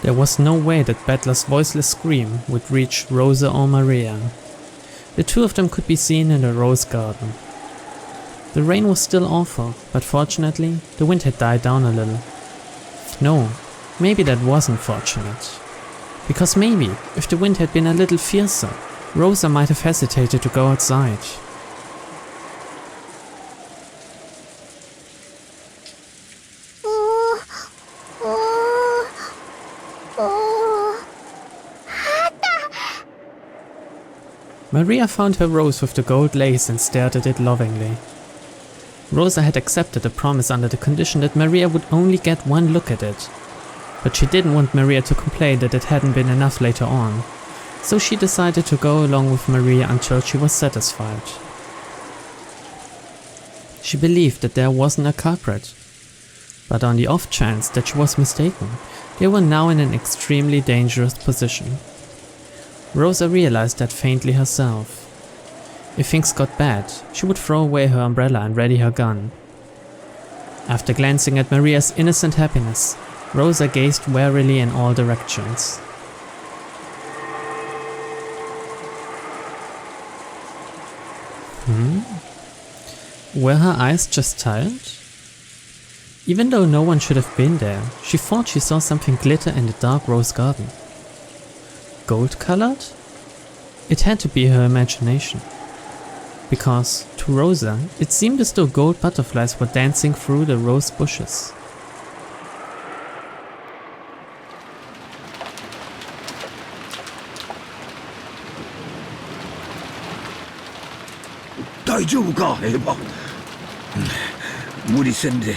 There was no way that Battler's voiceless scream would reach Rosa or Maria. The two of them could be seen in the rose garden. The rain was still awful, but fortunately, the wind had died down a little. No, maybe that wasn't fortunate. Because maybe, if the wind had been a little fiercer, Rosa might have hesitated to go outside. Maria found her rose with the gold lace and stared at it lovingly. Rosa had accepted the promise under the condition that Maria would only get one look at it. But she didn't want Maria to complain that it hadn't been enough later on, so she decided to go along with Maria until she was satisfied. She believed that there wasn't a culprit, but on the off chance that she was mistaken, they were now in an extremely dangerous position. Rosa realized that faintly herself. If things got bad, she would throw away her umbrella and ready her gun. After glancing at Maria's innocent happiness, Rosa gazed warily in all directions. Were her eyes just tired? Even though no one should have been there, she thought she saw something glitter in the dark rose garden. Gold colored? It had to be her imagination. Because, to Rosa, it seemed as though gold butterflies were dancing through the rose bushes. EVA? 無理せんで、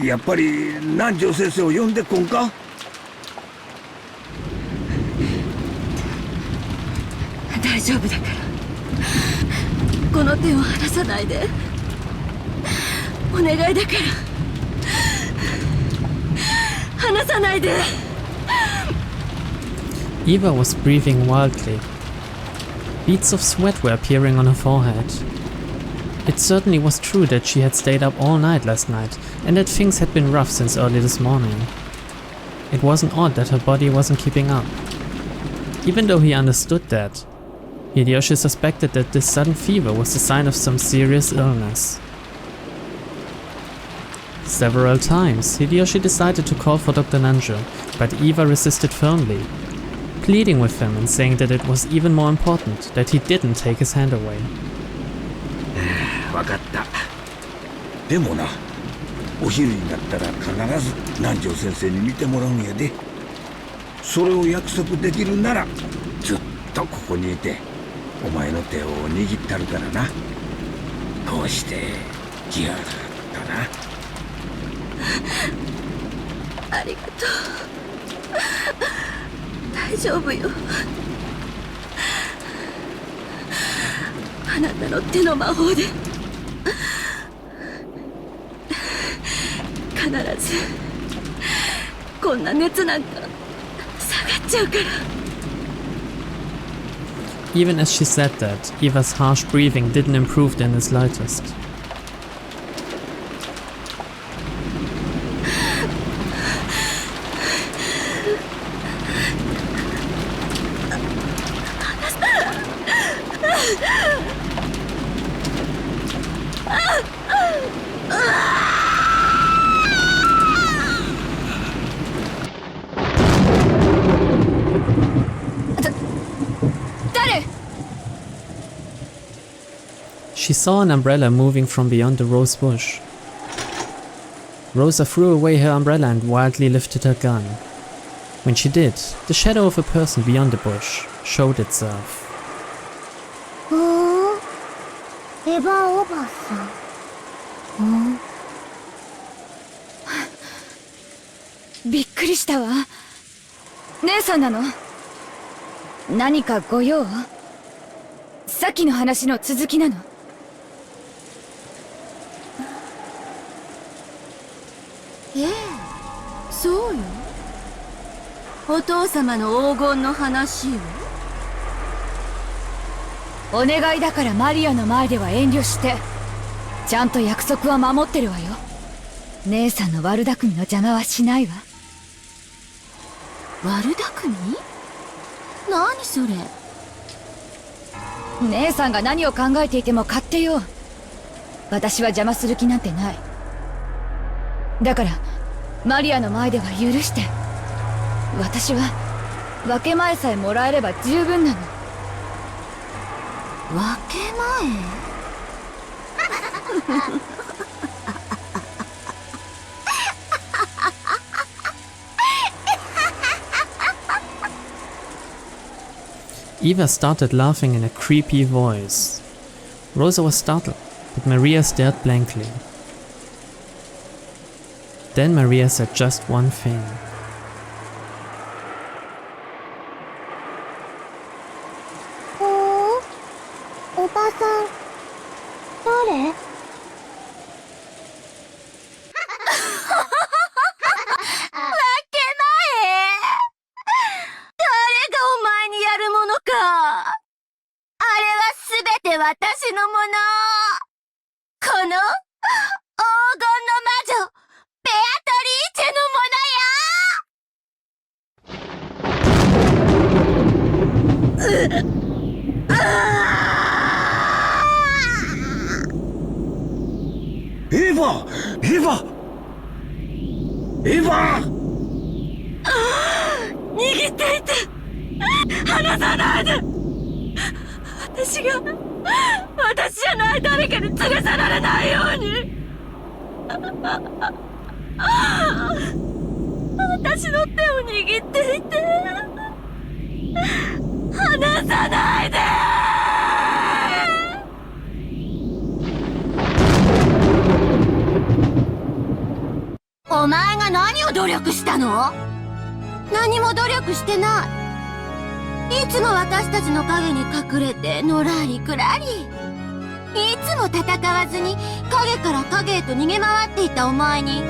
やっぱり南條先生を呼んでこんか？大丈夫だから。この手を離さないで。お願いだから。離さないで。Eva was breathing wildly. Beads of sweat were appearing on her forehead. It certainly was true that she had stayed up all night last night, and that things had been rough since early this morning. It wasn't odd that her body wasn't keeping up. Even though he understood that, Hideyoshi suspected that this sudden fever was a sign of some serious illness. Several times, Hideyoshi decided to call for Dr. Nanjo, but Eva resisted firmly, pleading with him and saying that it was even more important that he didn't take his hand away. わかった。でもな、お昼になったら必ず南條先生に見てもらうんやで。それを約束できるなら、ずっとここにいて、お前の手を握ったるからな。こうして気がだな。ありがとう。大丈夫よ。あなたの手の魔法で必ずこんな熱なんか下がっちゃうから。 Even as she said that, Eva's harsh breathing didn't improve in the slightest. She saw an umbrella moving from beyond the rose bush. Rosa threw away her umbrella and wildly lifted her gun. When she did, the shadow of a person beyond the bush showed itself. EVA おばさん。びっくりしたわ。姉さんなの？何かご用？さっきの話の続きなの？ええ、そうよ。お父様の黄金の話よ。お願いだからマリアの前では遠慮して。ちゃんと約束は守ってるわよ。姉さんの悪巧みの邪魔はしないわ。悪巧み？何それ？姉さんが何を考えていても勝手よ。私は邪魔する気なんてない。だからマリアの前では許して。私は分け前さえもらえれば十分なの。分け前？Eva started laughing in a creepy voice. Rosa was startled, but Maria stared blankly. Then Maria said just one thing. おばさん、誰？私のもの。この黄金の魔女ベアトリーチェのものよ。エヴァ握っていて離さないで。私じゃない誰かに連れ去られないように。私の手を握っていて離さないで。お前が何を努力したの？何も努力してない。いつも私たちの影に隠れてのらりくらり。いつも戦わずに影から影へと逃げ回っていたお前に、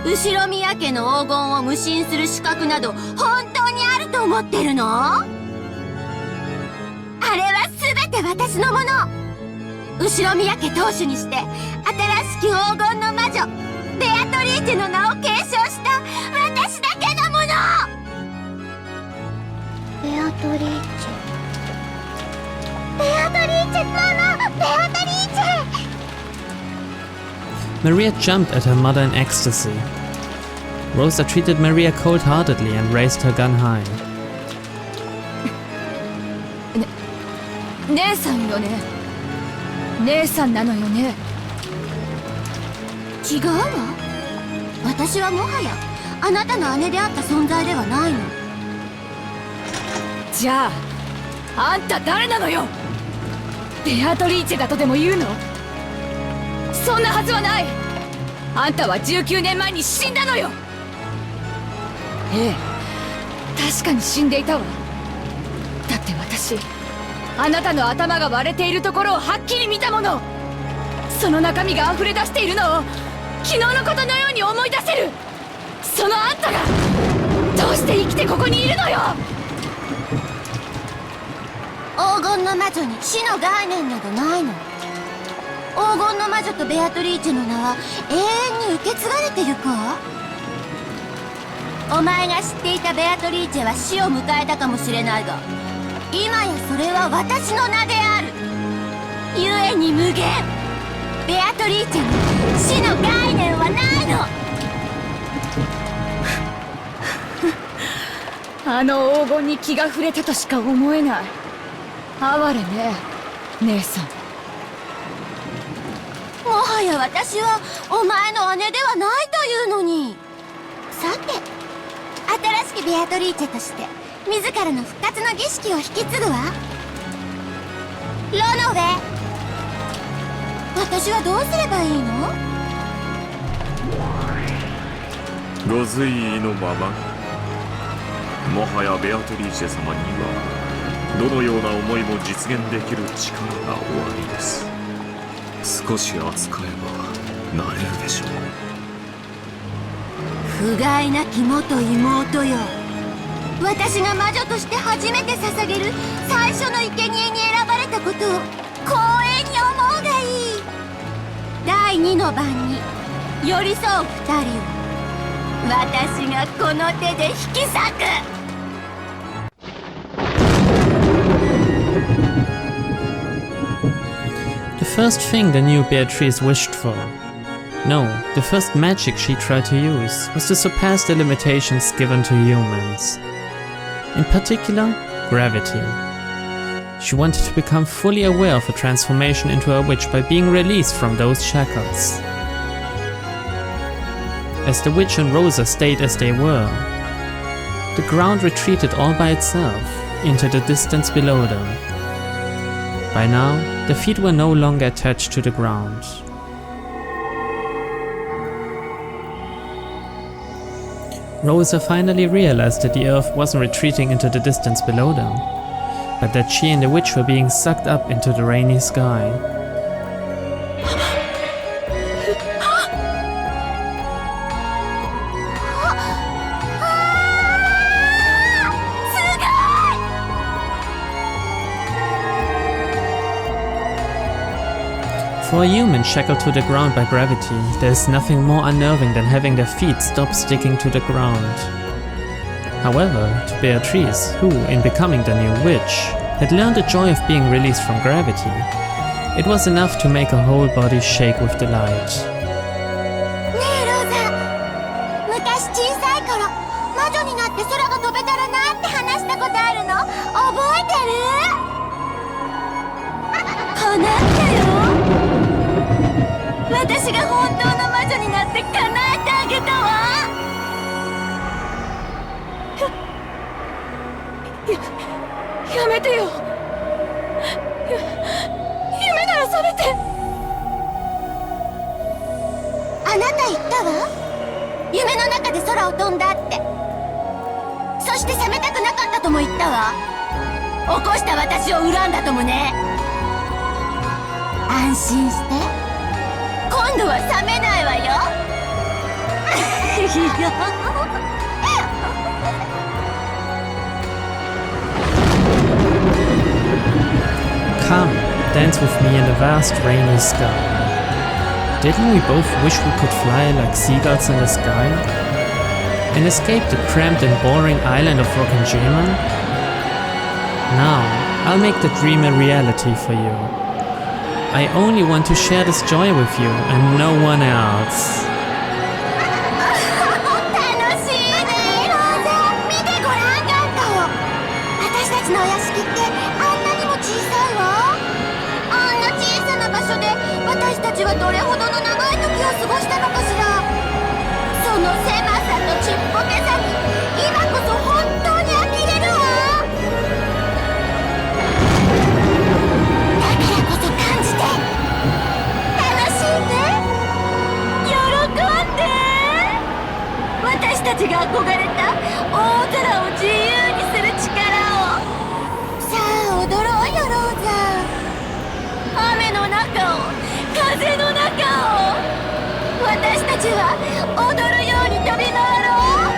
後ろ宮家の黄金を無心する資格など本当にあると思ってるの？あれは全て私のもの。後ろ宮家当主にして新しき黄金の魔女ベアトリーチェの名を継承した私だけのもの。ベアトリーチェ、ベアトリーチェ、ママ、ベアトリーチェ。 Maria jumped at her mother in ecstasy. Rosa treated Maria cold-heartedly and raised her gun high. 姉さんよね。姉さんなのよね。違うわ。私はもはやあなたの姉であった存在ではないの。じゃああんた誰なのよ。ベアトリーチェだとでも言うの？そんなはずはない。あんたは19年前に死んだのよ。ええ、確かに死んでいたわ。だって私あなたの頭が割れているところをはっきり見たもの。その中身が溢れ出しているのを昨日のことのように思い出せる。そのあんたがどうして生きてここにいるのよ。黄金の魔女に死の概念などないの。黄金の魔女とベアトリーチェの名は永遠に受け継がれてるか。お前が知っていたベアトリーチェは死を迎えたかもしれないが、今やそれは私の名である。故に無限。ベアトリーチェに死の概念はないの。あの黄金に気が触れたとしか思えない。哀れね、姉さん。もはや私はお前の姉ではないというのに。さて、新しきベアトリーチェとして自らの復活の儀式を引き継ぐわ。ロノウェ、私はどうすればいいの？ご随意のまま。もはやベアトリーチェ様にはどのような思いも実現できる力がおありです。少し扱えばなれるでしょう。不甲斐なき元妹よ。私が魔女として初めて捧げる最初の生贄に選ばれたことを光栄に思うがいい。第2の晩に寄り添う2人を私がこの手で引き裂く。The first thing the new Beatrice wished for. No, the first magic she tried to use was to surpass the limitations given to humans. In particular, gravity. She wanted to become fully aware of a transformation into a witch by being released from those shackles. As the witch and Rosa stayed as they were, the ground retreated all by itself into the distance below them. By now, their feet were no longer attached to the ground. Rosa finally realized that the earth wasn't retreating into the distance below them, but that she and the witch were being sucked up into the rainy sky. For a human shackled to the ground by gravity, there is nothing more unnerving than having their feet stop sticking to the ground. However, to Beatrice, who, in becoming the new witch, had learned the joy of being released from gravity, it was enough to make her whole body shake with delight. ねえローザ、昔小さい頃、魔女になって空が飛べたらなって話したことあるの覚えてる？叶ったよ。私が本当の魔女になって叶えてあげたわ。やめてよ。夢なら覚めて。あなた言ったわ。夢の中で空を飛んだって。そして覚めたくなかったとも言ったわ。起こした私を恨んだともね。安心して。今度は覚めないわよ。Come, dance with me in the vast rainy sky. Didn't we both wish we could fly like seagulls in the sky? And escape the cramped and boring island of Rokkenjima? Now, I'll make the dream a reality for you. I only want to share this joy with you and no one else. 楽しいね、ローザ。見てごらん、ガント。私たちのお屋敷ってあんなにも小さいわ。あんな小さな場所で私たちはどれほどの長い時を過ごしたのかしら。その狭さとちっぽけさに今こそ本当に呆れるわ。だからこそ感じて楽しんで喜んで。私たちが憧れた大空を自由にする力を。さあ踊ろうよ、ローザ。雨の中を、風の中を、私たちは踊るように飛び回ろう。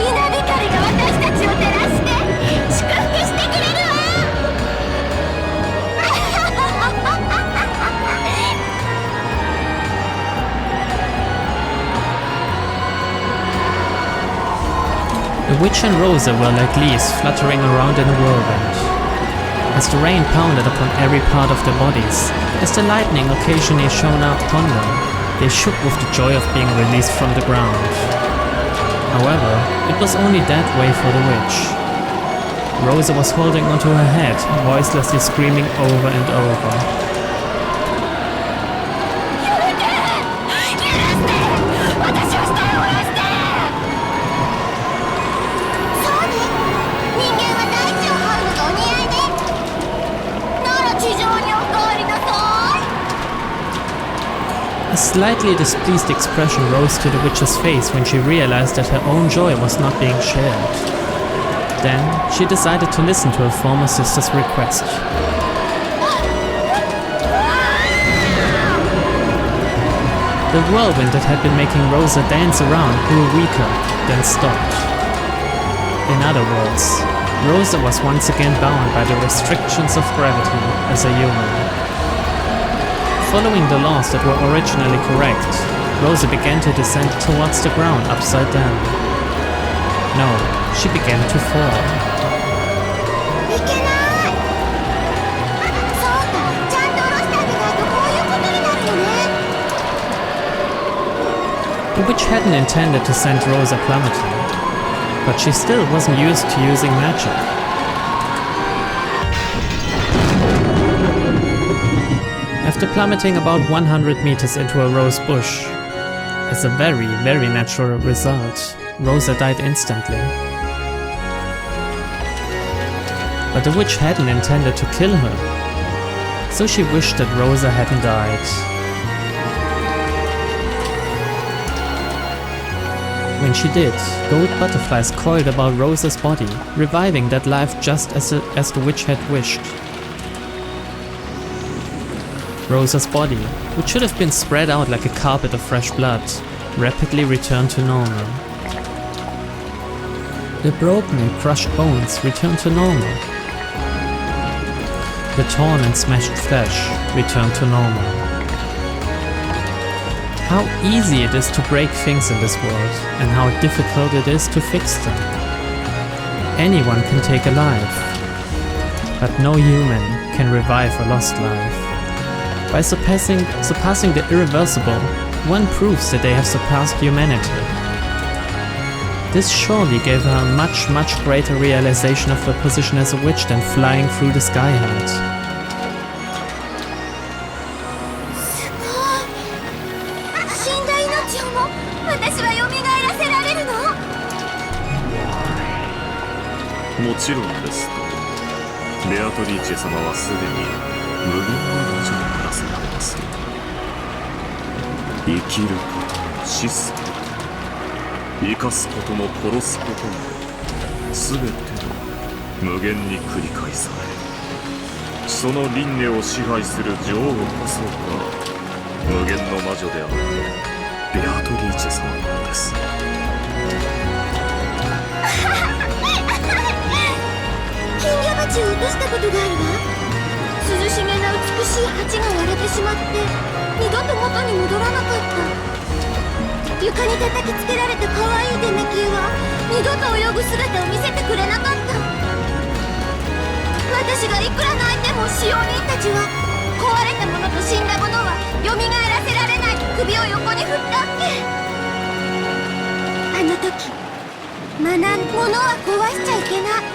稲光が私たちを照らして祝福してくれるわ。The witch and Rosa were like leaves fluttering around in a whirlwind. As the rain pounded upon every part of their bodies, as the lightning occasionally shone out upon them, they shook with the joy of being released from the ground. However, it was only that way for the witch. Rosa was holding onto her head, voicelessly screaming over and over. 'A slightly displeased expression rose to the witch's face when she realized that her own joy was not being shared. Then, she decided to listen to her former sister's request. The whirlwind that had been making Rosa dance around grew weaker, then stopped. In other words, Rosa was once again bound by the restrictions of gravity as a human. Following the laws that were originally correct, Rosa began to descend towards the ground upside down. No, she began to fall. いけない。そうか、ちゃんと下ろしてあげないとこういうことになるよね。The witch hadn't intended to send Rosa plummeting, but she still wasn't used to using magic. After plummeting about 100 meters into a rose bush, as a very, very natural result, Rosa died instantly. But the witch hadn't intended to kill her, so she wished that Rosa hadn't died. When she did, gold butterflies coiled about Rosa's body, reviving that life just as the witch had wished. Rosa's body, which should have been spread out like a carpet of fresh blood, rapidly returned to normal. The broken and crushed bones returned to normal. The torn and smashed flesh returned to normal. How easy it is to break things in this world, and how difficult it is to fix them. Anyone can take a life, but no human can revive a lost life. By surpassing the irreversible, one proves that they have surpassed humanity. This surely gave her a much, much greater realization of her position as a witch than flying through the sky had. すごい。死んだ命をも私は蘇らせられるの？もちろんですと。ベアトリーチェ様はすでに無限の魔女にならせられますよ。生きることも死すことも生かすことも殺すことも全てを無限に繰り返され、その輪廻を支配する女王こそが無限の魔女であるベアトリーチェ様なのです。金魚鉢を落としたことがあるわ。涼しげな美しい鉢が割れてしまって二度と元に戻らなかった。床に叩きつけられた可愛い出目球は二度と泳ぐ姿を見せてくれなかった。私がいくら泣いても使用人たちは壊れたものと死んだものは蘇らせられないと首を横に振ったっけ。あの時学んだものは壊しちゃいけない、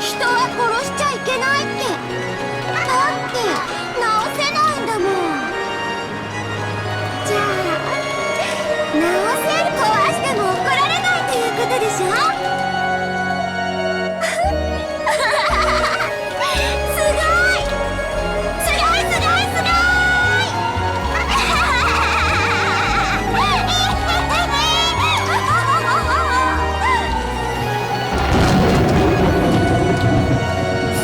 人は殺しちゃいけないって。だって直せないんだもん。じゃあ直せる、壊しても怒られないということでしょ。すごいすごいすごいすごい。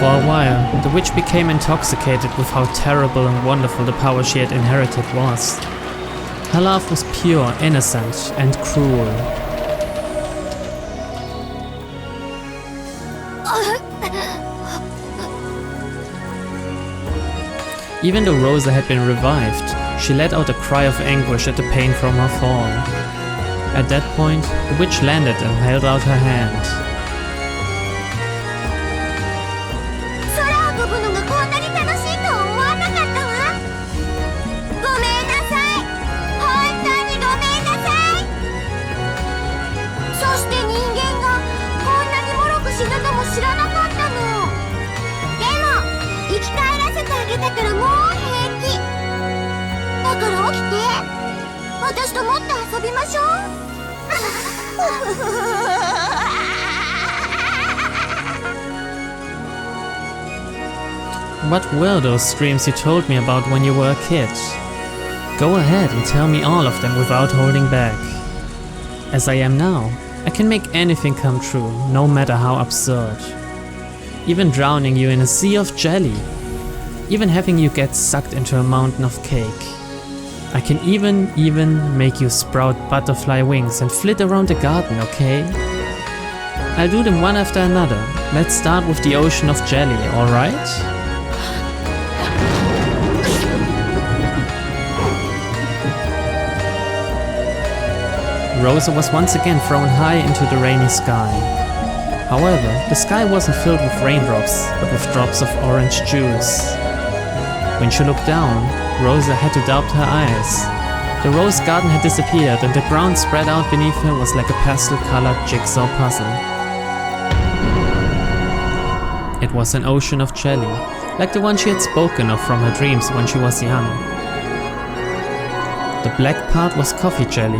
For a while, the witch became intoxicated with how terrible and wonderful the power she had inherited was. Her love was pure, innocent, and cruel. Even though Rosa had been revived, she let out a cry of anguish at the pain from her fall. At that point, the witch landed and held out her hand. 知らなかったの。でも生き返らせてあげたからもう平気だから起きて、私ともっと遊びましょう。What were those dreams you told me about when you were a kid? Go ahead and tell me all of them without holding back. As I am now, I can make anything come true, no matter how absurd. Even drowning you in a sea of jelly. Even having you get sucked into a mountain of cake. I can even make you sprout butterfly wings and flit around the garden, okay? I'll do them one after another. Let's start with the ocean of jelly, alright? Rosa was once again thrown high into the rainy sky. However, the sky wasn't filled with raindrops, but with drops of orange juice. When she looked down, Rosa had to doubt her eyes. The rose garden had disappeared and the ground spread out beneath her was like a pastel-colored jigsaw puzzle. It was an ocean of jelly, like the one she had spoken of from her dreams when she was young. The black part was coffee jelly.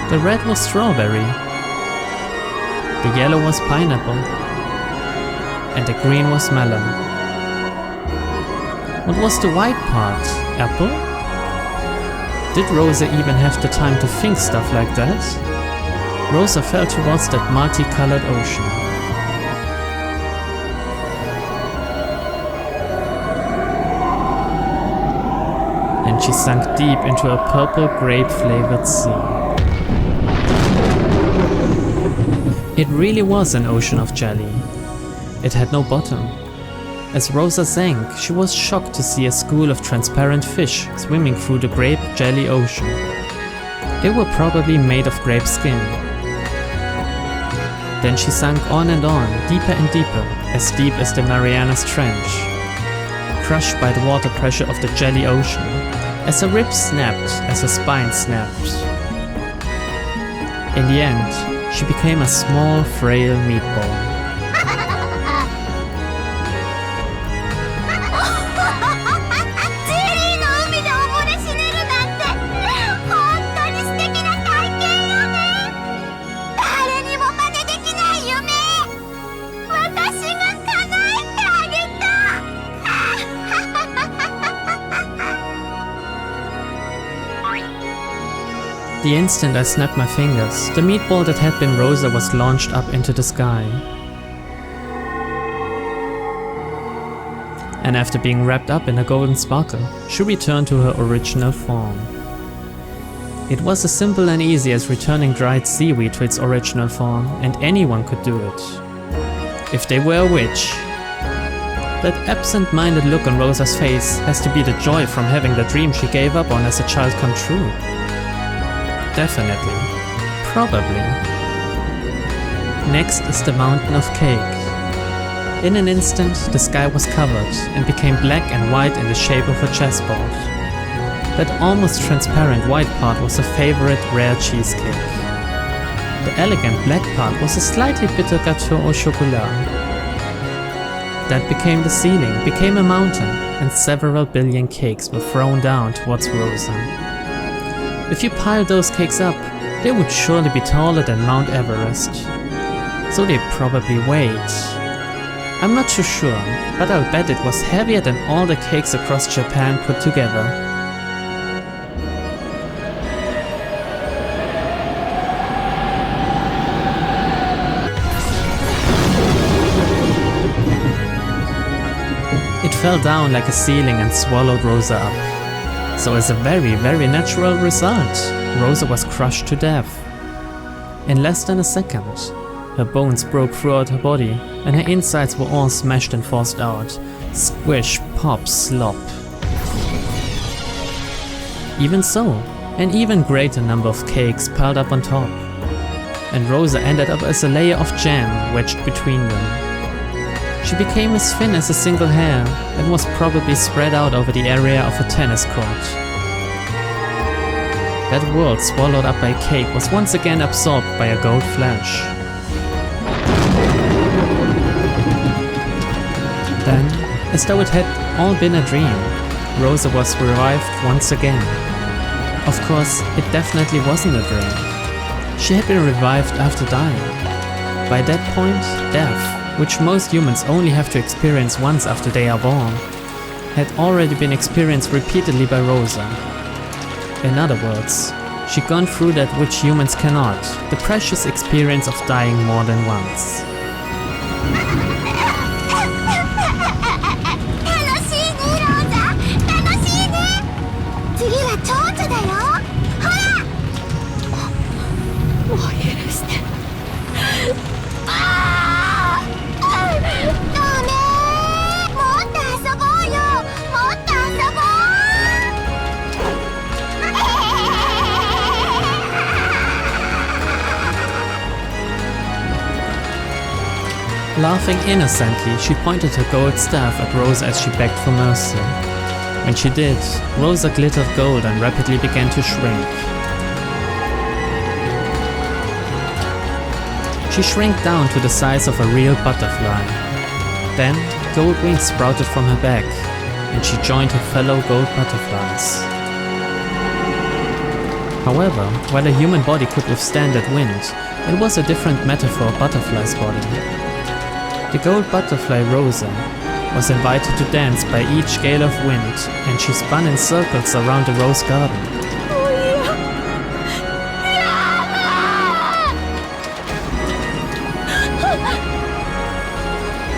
The red was strawberry. The yellow was pineapple. And the green was melon. What was the white part? Apple? Did Rosa even have the time to think stuff like that? Rosa fell towards that multicolored ocean. And she sank deep into a purple grape-flavored sea. It really was an ocean of jelly. It had no bottom. As Rosa sank, she was shocked to see a school of transparent fish swimming through the grape jelly ocean. They were probably made of grape skin. Then she sank on, deeper and deeper, as deep as the Marianas Trench, crushed by the water pressure of the jelly ocean, as her ribs snapped, as her spine snapped. In the end, she became a small, frail meatball. ジェリーの海で溺れ死ねるなんて本当に素敵な体験よね。誰にも真似できない夢、私が叶えてあげた。The instant I snapped my fingers, the meatball that had been Rosa was launched up into the sky. And after being wrapped up in a golden sparkle, she returned to her original form. It was as simple and easy as returning dried seaweed to its original form, and anyone could do it. If they were a witch. That absent-minded look on Rosa's face has to be the joy from having the dream she gave up on as a child come true. Definitely. Probably. Next is the mountain of cake. In an instant, the sky was covered and became black and white in the shape of a chessboard. That almost transparent white part was a favorite rare cheesecake. The elegant black part was a slightly bitter gâteau au chocolat. That became the ceiling, became a mountain, and several billion cakes were thrown down towards Rosa. If you pile those cakes up, they would surely be taller than Mount Everest. So they probably weighed. I'm not too sure, but I'll bet it was heavier than all the cakes across Japan put together. It fell down like a ceiling and swallowed Rosa up. So as a very, very natural result, Rosa was crushed to death. In less than a second, her bones broke throughout her body and her insides were all smashed and forced out. Squish, pop, slop. Even so, an even greater number of cakes piled up on top. And Rosa ended up as a layer of jam wedged between them. She became as thin as a single hair and was probably spread out over the area of a tennis court. That world swallowed up by cake was once again absorbed by a gold flash. Then, as though it had all been a dream, Rosa was revived once again. Of course, it definitely wasn't a dream. She had been revived after dying. By that point, death, which most humans only have to experience once after they are born, had already been experienced repeatedly by Rosa. In other words, she'd gone through that which humans cannot, the precious experience of dying more than once. 楽しいね、ローザ。楽しいね。次は蝶々だよ。ほら。もう許して。ダメ。もっと遊ぼうよ。もっと遊ぼう。Laughing innocently, she pointed her gold staff at Rosa as she begged for mercy. When she did, Rosa glittered gold and rapidly began to shrink. She shrank down to the size of a real butterfly. Then, gold wings sprouted from her back, and she joined her fellow gold butterflies. However, while a human body could withstand that wind, it was a different matter for a butterfly's body. The gold butterfly Rosa was invited to dance by each gale of wind, and she spun in circles around the rose garden.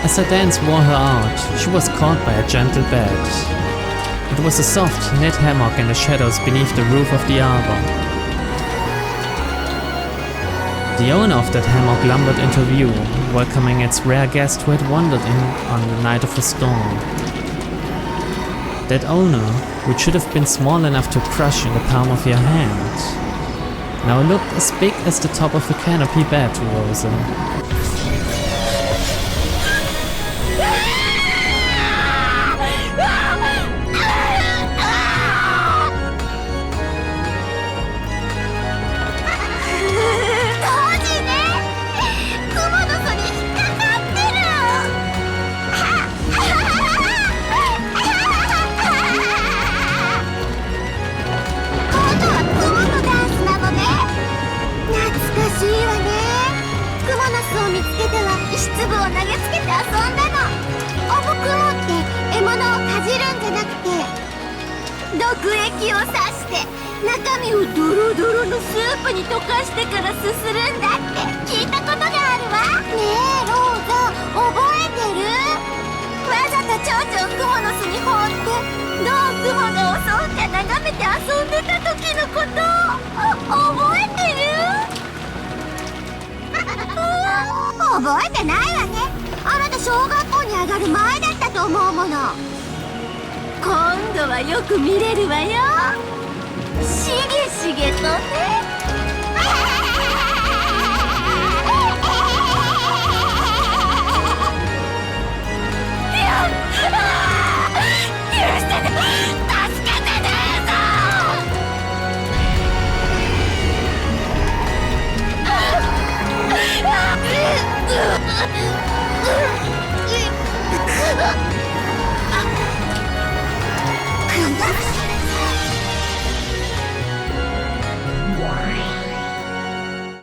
As her dance wore her out, she was caught by a gentle bed. It was a soft, knit hammock in the shadows beneath the roof of the arbor. The owner of that hammock lumbered into view, welcoming its rare guest who had wandered in on the night of a storm. That owner, which should have been small enough to crush in the palm of your hand, now looked as big as the top of a canopy bed to Rosa.毒液を刺して中身をドロドロのスープに溶かしてからすするんだって聞いたことがあるわ。ねえローザ覚えてる？わざと蝶々をクモの巣に放ってどうクモが襲うか眺めて遊んでた時のこと覚えてる？覚えてないわね。あなた小学校に上がる前だったと思うもの。今度はよく見れるわよ。しげしげとね。許してね、助けてねえぞ。